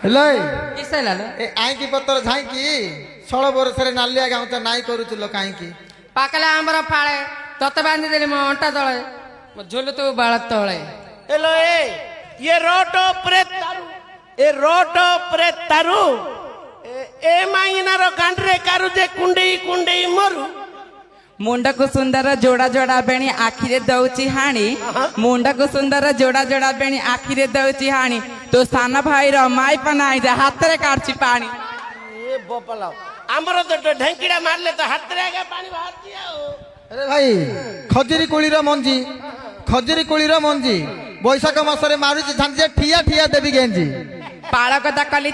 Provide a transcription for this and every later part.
हेले किसे लालो ए आईकी पत्तर झाईकी 16 वर्षरे नालिया गाउँ त नाइ करूचुलो काईकी पाकला आंबर फाळे तते बांधी देली मो अंटा तळे मो झोल तू बाळ तळे हेलो ये रोटो प्रेत तारू ए रोटो प्रेत तारू ए माइनार गांडरे कारू जे कुंडेई कुंडेई मरू मुंड को सुंदर जोड़ा जोड़ा बेणी आखिरे दउची हाणी मुंड को सुंदर जोड़ा जोड़ा बेणी आखिरे दउची हाणी तो साना भाई रो माई पनाई दे हाथ रे काढची पानी ए बोपला आमर तो ढेंकीड़ा मारले तो हाथ रे आगे पानी बाहर दिया अरे भाई खजुरी कोळीर मंजी बैशाख मासरे मारुची झांजे ठिया ठिया देबी गेंजी पाळक दाकाली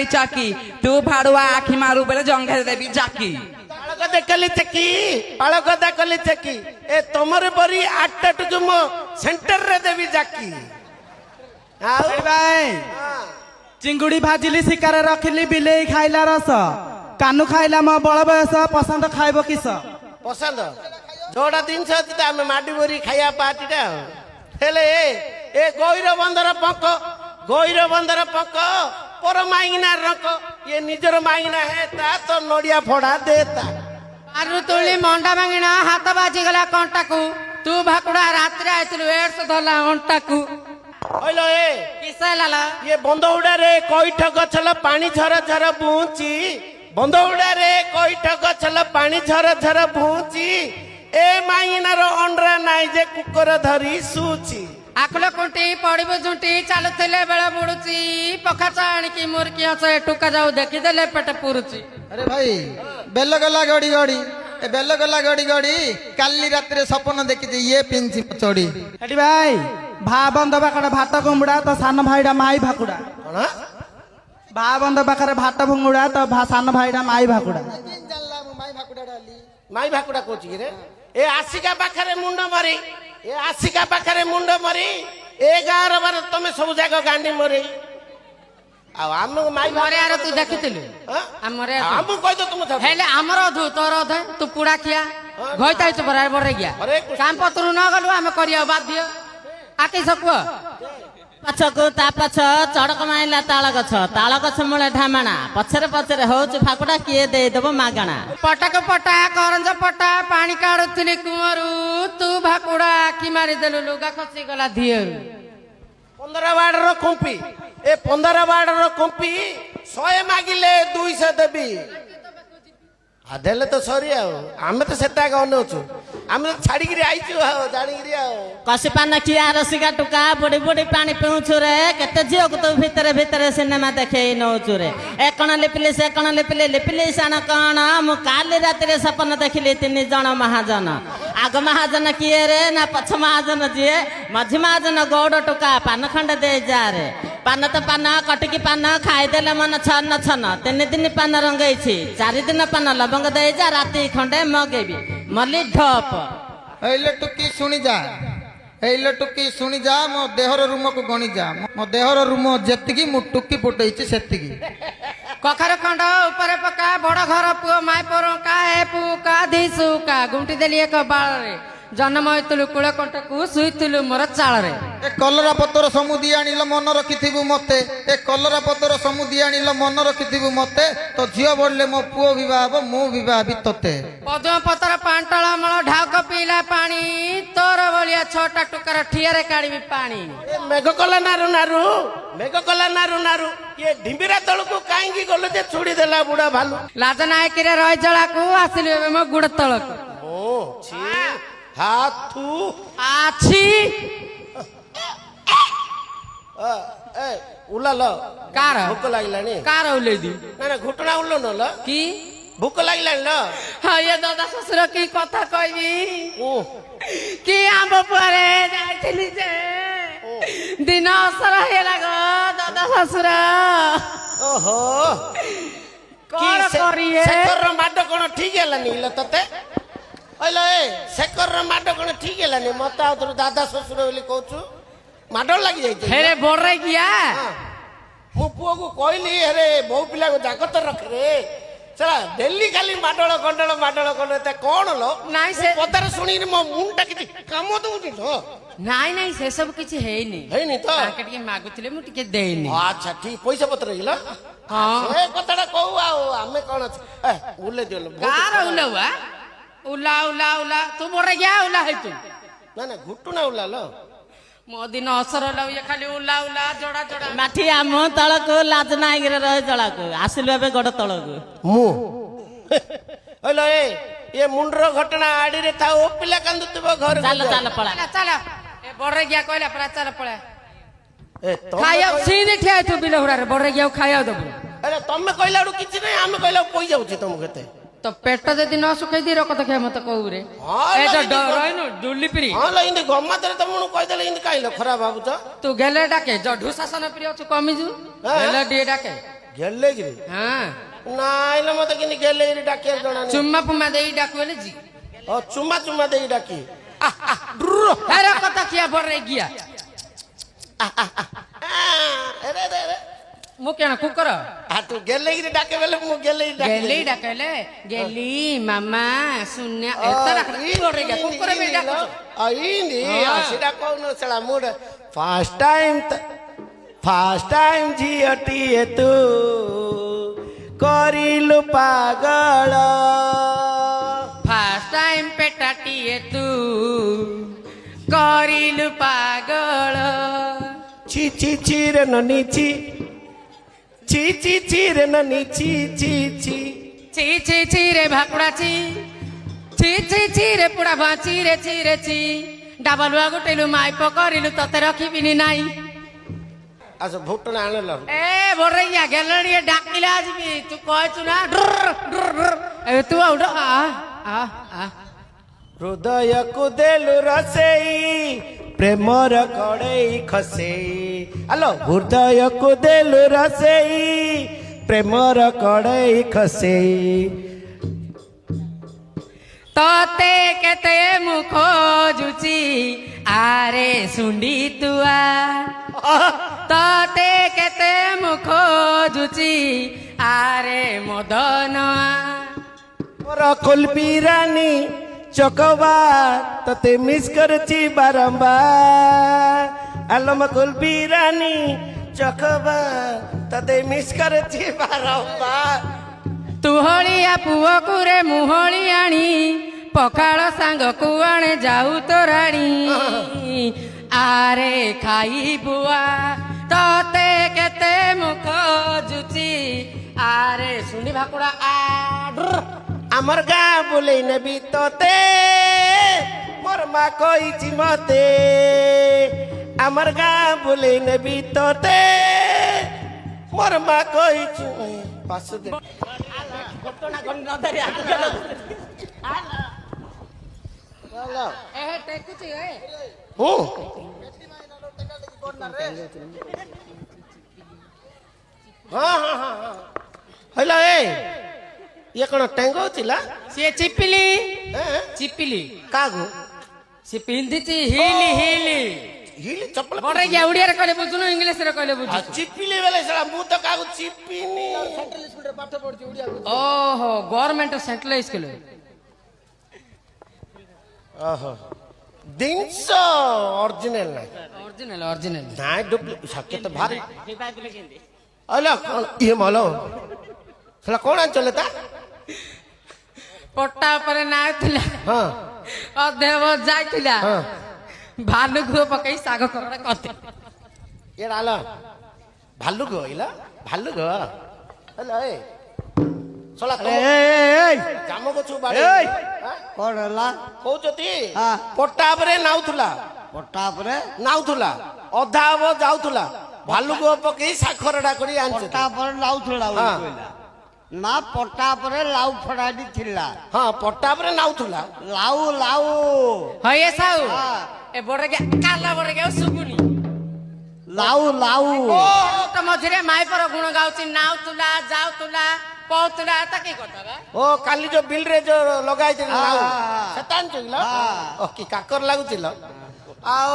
चाकी तू भाड़ुआ आखी मारू बेले जंघे देबी जाकी पालक देखली चकी ए तमरे बरी 8 टुकु मो सेंटर रे देवी जाकी भाई चिंगुड़ी भाजिली शिकार रखिली बिलेई खाइला रस कानू खाइला मो बड़ बयस पसंद खाइबो किस पसंद जोड़ा दिन से आमे माडी बरी खाया पार्टीटा हेले ए गौर बंदर पक पर माइना रक ये निजर माइना है ता तो नडिया फोड़ा देता आरु तुली मंडा मांगिना हाथ बाजी गला कंटा को तू भाकुड़ा रात्रि आइतलु एड्स धला अंटा को ओइलो ए किसे लाला ये बंदौड़ा रे कोइठ गछल पानी झर झर बुंची बंदौड़ा रे कोइठ गछल पानी झर झर बुंची ए माइनार अंडरा नाइ जे कुकर धरी सूची आखलो कुंटी पड़िबो झुंटी चालुथिले बेला बुडुची पखाचा आणकी मुरकी हसे टुका जाऊ देखि देले पेट पुरुची अरे भाई बेल गला गड़ी गड़ी ए बेल गला गड़ी गड़ी काली रात्रि सपन देखि जे ये पिंची चोड़ी हेटी भाई भा बंद बाकड़े भात गुमुड़ा तो सान भाईडा माई भाकुड़ा कोन भा बंद बाकड़े भात भुंगुड़ा तो सान भाईडा माई भाकुड़ा माई भाकुड़ा कोची रे ए आसिका पाखरे मुंड मरी ए गाँव बार तुम सब जगह गांडी मरी आम माई मरे आरो तू देखिथिलु हमरे आम कहि दो तुम हेले हमर अधु तोर अधे तू पुड़ा खिया घइताइ छ बराबर बरे गया काम पत्रु न गलु हम करिया बाध्य आके सकु पछको ता पछ चड़क माइला ताल गछ मूले ढामणा पछरे पछरे होच फाकुड़ा किए दे देबो मागणा पटक पटा करंज पटा पानी काढुथिली कुमरु तू भाकुड़ा आखी मारी देलु लुगा खसी गला धियरु 15 वार्ड रो कुंपी ए 15 वार्ड रो कुंपी 100 मागिले 200 देबी आदेले तो सरी आमे तो सेटा गनोछु आमे तो छाड़ी गिरी आइछु जानी गिरी कसिपान किया रसिका टुका बड़ी बड़ी पानी पिउछु रे केते जियो को तो भीतर सिनेमा देखे नौछु रे एकण लिपिले से कण लिपिले सान कण मु काली राति रे सपन देखिले 3 जण महाजन आग महाजन किए रे ना पछ महाजन जिए मझी महाजन गौड़ टुका पान खंड दे जा रे पान तो पान कटकी पान खाई देले मन छन 3 दिन पान रंगई छी 4 दिन पान लबंग दे जा राति खंडे मगेबी मली ढप एले टुकी सुनी जा मो देहर रूम को गणी जा मो देहर रूम जेतिकी मु टुकी फुटैछि सेतिकी कखर खंड ऊपर पका बड़ घर पुओ माय परका ए पुका धिसुका गुंटी देली एक बाळ रे जन्म होइतलु कुळ कंटकु सुइतलु मोर चाळ रे ए कलरा पतर समुदी आनिल मन रखिथिबु मते ए कलरा पतर समुदी आनिल मन रखिथिबु मते तो झियो बडले मो पुओ विवाह मो विवाह बितते पद्म पतर पांटळ मळ ढाक पीला पानी तोर बलिया छोटा टुकर ठियारे काढीबी पानी मेघ कला नारू ये ढिंबिरा तळकु काईगी गलो जे छुड़ी देला बुढ़ा भालू लाज नायक रे रय जळाकु आसिलु मो गुड तळक ओ छी हाथू आछि ए उलाल कार भूख लागलानी कार उलेदी ना घुटना उल्लो न ल की भूख लागलानी ल हां ये दादा ससुर की कथा कहबी की आम परे जाइथिली जे दिन असर हे लागो दादा ससुर ओहो कोन करिए सेकर माड कोन ठीक हेलानी ल तते ओइलो ए सेकर माड कोन ठीक हेलानी मता तोर दादा ससुर बोली कहछु माड लागि जाई हेरे बोर्रे किया मो पुओ को कहली हेरे बहु पिला को जागत रख रे चला दिल्ली खाली माडल कंडल ते कौन लो नाइ से पतार सुनी मो मुंडा किछि काम दउनी लो ନାଇଁ ନାଇଁ ସେସବୁ କିଛି ହେଇନି ହେଇନି ତ ତାଙ୍କେ ଟିକେ ମାଗୁଥିଲେ ମୁଁ ଟିକେ ଦେଇନି ଆଚ୍ଛା ଠିକ ପଇସା ପତ୍ର ହେଇଗଲା ହଁ ସେ କଥାଟା କହୁ ଆଉ ଆମେ କଣ ଅଛି ଉଲେ ଦିଅ କାର ଉଲାଉଆ ଉଲା ଉଲା ଉଲା ତୁ ବଡ ଗିଆ ଉଲା ହେଇତୁ ନା ନା ଘୁଟୁ ନା ଉଲା ଲ ମୋ ଦିନ ଅସର ଉଲା ଇଏ ଖାଲି ଉଲା ଉଲା ଜଡା ଜଡା ମାଠି ଆମ ତଳକୁ ଲାଜ ନାଇକିରେ ରହି ତଳକୁ ଆସିଲୁ ଏବେ ଗୋଡ ତଳକୁ ମୁଁ ହଲୋ ଏ ମୁଣ୍ଡର ଘଟଣା ଆଡିରେ ଥାଉ ପିଲା କାନ୍ଦୁଥିବ ଘରେ ଚାଲ ଚାଲ ପଳା ଚାଲ ଚାଲ ଏ ବଡ ଗିଆ କହିଲା ପରା ଚାଲ ପଳା ଏ ତମେ ଖାଇବା ସିନ୍ତି ଠିଆ ହେଇଥିବୁ ବିଲ ହୁଡାରେ ବଡ ଗିଆ ଖାଇବାକୁ ଦବୁ ଆରେ ତମେ କହିଲା ବେଳକୁ କିଛି ନାହିଁ ଆମେ କହିଲା ପଇ ଯାଉଛି ତମକୁ କେତେ ତ ପେଟ ଯଦି ନ ଶୁଖେଇ ଦି ରକତ ଖାଇ ମତେ କହୁରେ ହଁ ଏ ଲୋ, ତ ରହିନୁ ଡୁଲିପିରି ହଁ ଲ ଇନ୍ତି ଗମାତରେ ତମକୁ କହିଦେଲେ ଇନ୍ତି କାହିଁଲ ଖରାପ ଭାବୁଛ ତୁ ଗେଲେ ଡାକେ ଜଢୁ ଶାସନ ପ୍ରିୟ ଅଛୁ କମିଛୁ ଗେଲେ ଟିକେ ଡାକେ ଗେଲେ କିରି ହଁ ନାଇଲ ମତେ କିନ୍ତୁ ଗେଲେ କିରି ଡାକିବାକୁ ଜଣା ନାହିଁ ଚୁମ୍ମା ପୁମା ଦେଇ ଡାକୁ ହେଲେ ଜି ଚୁମା ଚୁମା ଦେଇକି ଡାକି ହେରା କଥା କିଆ ବଡ ଗିଆ ମୁଁ କେଣ କୁକର ତୁ ଗେଲେ କିରି ଡାକେ ବେଲେ ମୁଁ ଗେଲେ ଗେଲି ଡାକେଲେ ଗେଲି ମାମା ଶୂନ୍ୟ ଏତ ଡାକ ବଡ ଗିଆ କୁକର ବି ଡାକୁଛୁ ଇନ୍ତି ସେଟା କହୁନ ସେଟା ମୁଁ ଫାଷ୍ଟ ଟାଇମ ଝିଅଟିଏ ତୁ କରିଲୁ ପାଗଳ ଫାଷ୍ଟ ଟାଇମ ପେଟାଟିଏ ତୁ କରିଲୁ ପାଗଳ ଛି ଛି ଛି ରେ ନନି ଛି ଛି ଛି ଛି ରେ ନନି ଛି ଛି ଛି ଛି ଛି ଛି ରେ ଭାକୁଡା ଛି ଛି ଛି ଛି ରେ ପୁଡା ଭାଞ୍ଚି ରେ ଛି ରେ ଛି ଡାବଲୁଆ ଗୋଟେଲୁ ମାଇପ କରିଲୁ ତତେ ରଖିବିନି ନାଇଁ ଆସ ଭୋଟଣା ଆଣିଲ ଏ ବଡଇଆ ଗେଲଡିଏ ଡାକିଲା ଯିବି ତୁ କହିଛୁ ନା ଏବେ ତୁ ଆଉ ହୃଦୟକୁ ଦେଲୁ ରସେଇ ପ୍ରେମର କଡ଼େଇ ଖସେଇ ଆଲୋ ହୃଦୟକୁ ଦେଲୁ ରସେଇ ପ୍ରେମର କଡ଼େଇ ଖସେଇ ତତେ କେତେ ମୁଁ ଖୋଜୁଛି ଆରେ ଶୁଣ୍ଡି ତୁଆ ତତେ କେତେ ମୁଁ ଖୋଜୁଛି ଆରେ ମଦନଆ ମୋର କୁଲପି ରାନୀ ଚକବାର ତତେ ମିସ୍ କରୁଛି ବାରମ୍ବାର ଆଲୋ ମୋ କୁଲପି ରାନୀ ଚକବାର ତତେ ମିସ୍ କରୁଛି ବାରମ୍ବାର ତୁହଳିଆ ପୁଅକୁ ରେ ମୁହଳି ଆଣି ପଖାଳ ସାଙ୍ଗକୁ ଆଣେ ଯାଉ ତୋରାଣୀ ଆରେ ଖାଇ ବୁଆ ତତେ କେତେ ମୁଁ ଖୋଜୁଛି ଆରେ ଶୁଣି ଭାକୁଡା আমার গা বলেই নেবি তোতে মোর মা কইছি মতে আমার গা বলেই নেবি তোতে মোর মা কইছি পাশে দে হ্যালো ये कौन टेंगो चिला ସିଏ ଚିପିଲି ଚିପିଲି कागु ସେ ପିନ୍ଧିଛି ହିଲି ହିଲି हिली चप्पल ବଡ ଗିଆ ଓଡିଆରେ କହିଲେ ବୁଝୁନୁ ଇଂଲିଶରେ କହିଲେ ବୁଝୁ चिपिली बेले साला मु तो कागु चिपिनी ଓହୋ ଗଭର୍ଣ୍ଣମେଣ୍ଟ ସେଣ୍ଟ୍ରାଲ ସ୍କୁଲ ओहो दिनस ओरिजिनल ना ଅରିଜିନାଲ ଅରିଜିନାଲ ना डुप्लीकेट सके तो भारी अला कौन ये मालो साला कौन चले ता ପଟା ଉପରେ ନାଁ ଥିଲା हां ଅଧେବ ଯାଇଥିଲା हां ଭାଲୁ ଘୁଅ ପକେଇ ଶାଗ କରଡା କତେ ये डाला भालू गो इला भालू गो हेलो ए साला जामो को छु बाड़ी कौन है कहउचती हाँ। पट्टा परे नाउथुला पट्टा पर नाउथुला अधा अब जाउथुला भालू गो पकेई साखरडा करी आनछ पट्टा पर लाउ थोड़ा हाँ। ना पट्टा पर लाउ फड़ाडी थिला हां पट्टा परे नाउथुला लाउ लाउ ହଏ ସାଉ ଏ ବଡ ଗିଆ କାଲା ବଡ ଗିଆ ସୁଗୁନି लाउ लाउ ତ ମଝିରେ ମାଇପର ଗୁଣ ଗାଉଛି ନାଉଥିଲା ଯାଉଥିଲା କହୁଥିଲା ତା କି କଥା ବା ओ काली जो बिल रे जो लगाई थी नाउ हाँ। सेतान चइला हाँ। ओ की काकर लागुतिल आउ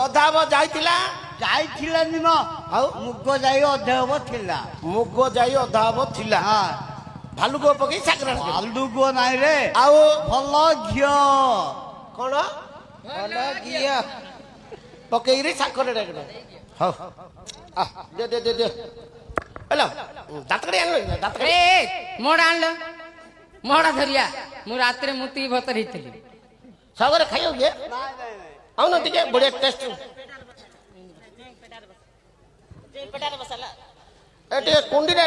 अधा अब जाइतिला जाई थिला निम आउ मुग जाई अधेव थिला मुग जाई अधा अब थिला हां भालू गो पकेई साखरडा आलू गो नाई रे आउ फल घियो कोन भल गिया ପକେଇରି ସାକରେ ଡାକଡ ହଉ ଦେ ଦେ ଦେ ଦେ ହେଲୋ ଦାତକଡ଼ି ଆଣିଲ ଦାତକଡ଼ି ଏ ମୋଡ଼ା ଆଣିଲ ମୋଡ଼ା ଧରିଆ ମୁଁ ରାତିରେ ମୁତି ଭତର ହେଇଥିଲି ସାଗରେ ଖାଇବ କିଏ ଆଉନ ଟିକେ ବଢିଆ ଟେଷ୍ଟ ଏ ଟିକେ କୁଣ୍ଡିରେ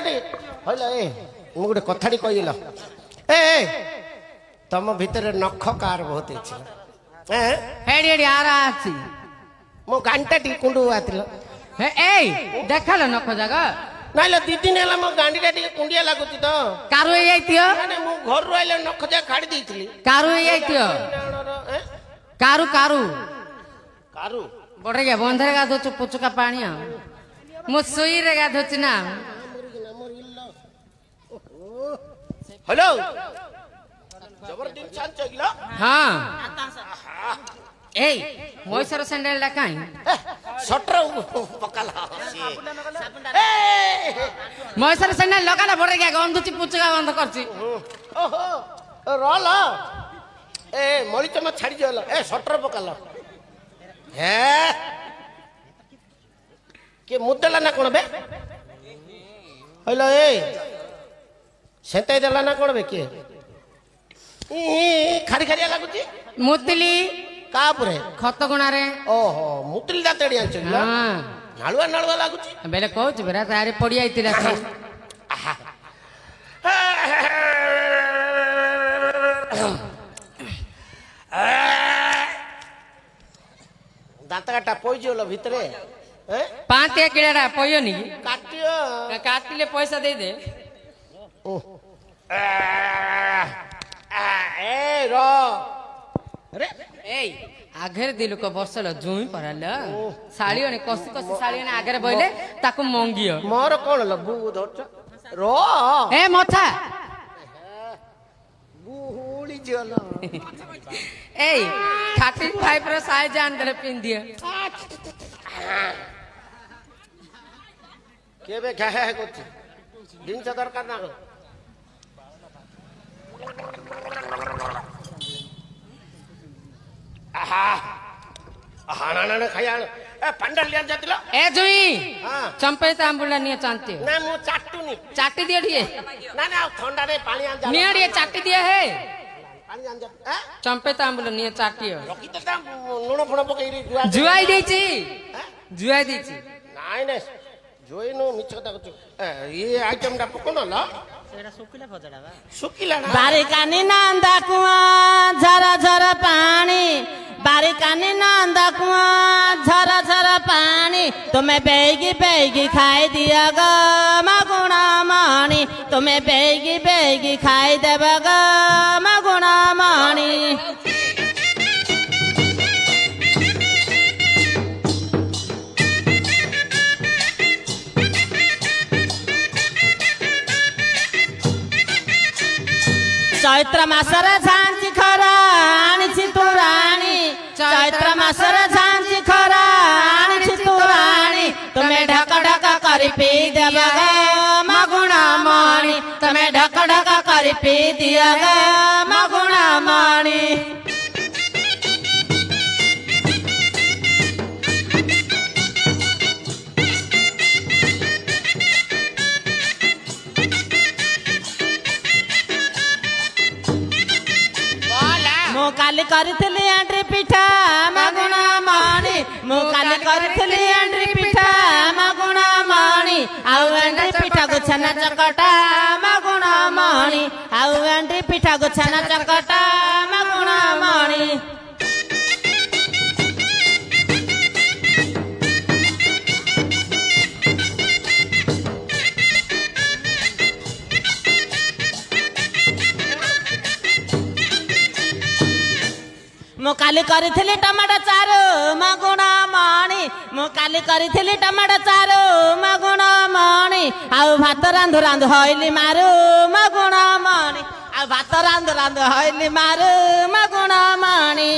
ଟିକେ ହଇଲ ଏ ମୁଁ ଗୋଟେ କଥାଟି କହିଲ ଏ ତମ ଭିତରେ ନଖ କାର ବହୁତ ଅଛି ହେଡି ହେଡି ଆରା ଅଛି ମୋ ଗାଣ୍ଡିଟା ଟିକେ କୁଣ୍ଡୁ ଆସିଲ ଏଇ ଦେଖାଲ ନଖ ଜାଗ ନାଇଁଲ 2 ଦିନ ହେଲା ମୋ ଗାଣ୍ଡିଟା ଟିକେ କୁଣ୍ଡିଆ ଲାଗୁଛି ତ କାରୁ ହେଇଯାଇଥିବ ମାନେ ମୁଁ ଘରରୁ ଆଇଲେ ନଖ ଯା କାଢି ଦେଇଥିଲି କାରୁ ହେଇଯାଇଥିବ କାରୁ କାରୁ କାରୁ ବଢିଆ ବନ୍ଧରେ ଗାଧଉଛୁ ପୁଚୁକା ପାଣି ଆଉ ମୁଁ ଶୋଇରେ ଗାଧଉଛି ନା ହ୍ୟାଲୋ ଜବର ଦିନ ଚାଞ୍ଚ ଗିଲ ହଁ ଏଇ ମଇଶାର ସ୍ୟାଣ୍ଡେଲ ଟା କାଇଁ ସଟର ପକାଲା ମଇଶାର ସ୍ୟାଣ୍ଡେଲ ଲଗାଲା ବଢିଆ ଗନ୍ଧୁଛି ପୁଚୁକା ବନ୍ଧ କରୁଛି ଓହୋ ରଲ ଏ ମଳିଚମ ଛାଡି ଯିବଲ ଏ ସଟର ପକାଲ ହେ କିଏ ମୁଦେଲା ନା କଣ ବେ ହଇଲ ଏ ସେତେଇ ଦେଲା ନା କଣ ବେ କିଏ ଖାରି ଖାରିଆ ଲାଗୁଛି ମୁତିଲି କା ଉପରେ ଖତ ଗୁଣାରେ ଓହୋ ମୁତିଲି ଦାତେଡି ଆଣିଛ ନାଳୁଆ ନାଳୁଆ ଲାଗୁଛି ବେଲେ କହୁଛୁ ବେରା ତାରେ ପଡି ଯାଇଥିଲା ଦାନ୍ତ କାଟା ପଇଯିବଲ ଭିତରେ ପାଞ୍ଚ କିଡ଼ାଟା ପଇନି କାଟିଅ କାଟିଲେ ପଇସା ଦେଇଦେ ଏ ର ଏଇ ଆଗରେ ଦି ଲୋକ ବସଲ ଜୁଇଁ ପରାଲ ଶାଳିଅଣେ କଷି କଷି ଶାଳିଅଣେ ଆଗରେ ବଇଲେ ତାକୁ ମଙ୍ଗିଅ ମୋର କଣ ଲ ବୁ ଧରଛ ର ଏ ମଥା ବୁହୁଳି ଝିଅଲ ଏଇ 35 ର ସାଇଜ ଆଣିଦେଲେ ପିନ୍ଧିଏ କେବେ ଘାହା କରୁଛି ଜିନିଷ ଦରକାର ନା ଖାଇବା ପାଣ୍ଡାଲ ଲିଆ ଯାଇଥିଲ ଏ ଜୁଇଁ ହଁ ଚମ୍ପେଇ ତାମ୍ବୁଲା ନିଏ ଚାନ୍ତି ନା ମୁଁ ଚାଟୁନି ଚାଟି ଦିଏ ଟିକେ ନା ନା ଥଣ୍ଡାରେ ପାଣି ଆଣି ନିଏ ଟିକେ ଚାଟି ଦିଏ ହେ ପାଣି ଆଣି ଚମ୍ପେଇ ତାମ୍ବୁଲା ନିଏ ଚାଟିଅ ରଖିତ ଲୁଣ ଫୁଣ ପକେଇ ଜୁଆଇ ଦେଇଛି ଜୁଆଇ ଦେଇଛି ନାଇଁ ନାଇଁ ଜୋଇନୁ ମିଛ କଥା କହୁଛୁ ଇଏ ଆଇଟମ ଟା ପକଉନଲ ଶୁଖିଲା ନା ବାରିକାନି ନନ୍ଦା କୁଆ ଝର ଝର ପାଣି ବାରିକାନି ନନ୍ଦା କୁଆ ଝର ଝର ପାଣି ତୁମେ ବେଗି ବେଗି ଖାଇ ଦିଅ ଗ ମଗୁଣା ମଣି ତୁମେ ବେଗି ବେଗି ଖାଇଦେବ ଗ ମଗୁଣା ମଣି ଚୈତ୍ର ମାସରେ ଝାଞ୍ଜି ଖରା ଆଣିଛି ତୁରାଣୀ ଚୈତ୍ର ମାସରେ ଝାଞ୍ଜି ଖରା ଆଣିଛି ତୁରାଣୀ ତୁମେ ଢକ ଢକ କରି ପିଇ ଦେବ ମଗୁଣା ମଣି ତୁମେ ଢକ ଢକ କରି ପିଇ ଦିଅ ମଗୁଣା ମଣି ମୁଁ କାଲି କରିଥିଲି ଏଣ୍ଡ୍ରି ପିଠା ମଗୁଣା ମଣି ମୁଁ କାଲି କରିଥିଲି ଏଣ୍ଡ୍ରି ପିଠା ମଗୁଣା ମଣି ଆଉ ଏଣ୍ଡ୍ରି ପିଠାକୁ ଛେନା ଚକଟା ମଗୁଣା ମଣି ଆଉ ଏଣ୍ଡ୍ରି ପିଠାକୁ ଛେନା ଚକଟା ମଗୁଣା ମଣି ମୁଁ କାଲି କରିଥିଲି ଟମାଟୋ ଚାରୁ ମଗୁଣା ମଣି ମୁଁ କାଲି କରିଥିଲି ଟମାଟୋ ଚାରୁ ମଗୁଣା ମଣି ଆଉ ଭାତ ରାନ୍ଧୁ ରାନ୍ଧୁ ହଇଲି ମାରୁ ମଗୁଣା ମଣି ଆଉ ଭାତ ରାନ୍ଧୁ ରାନ୍ଧୁ ହଇଲି ମାରୁ ମଗୁଣା ମଣି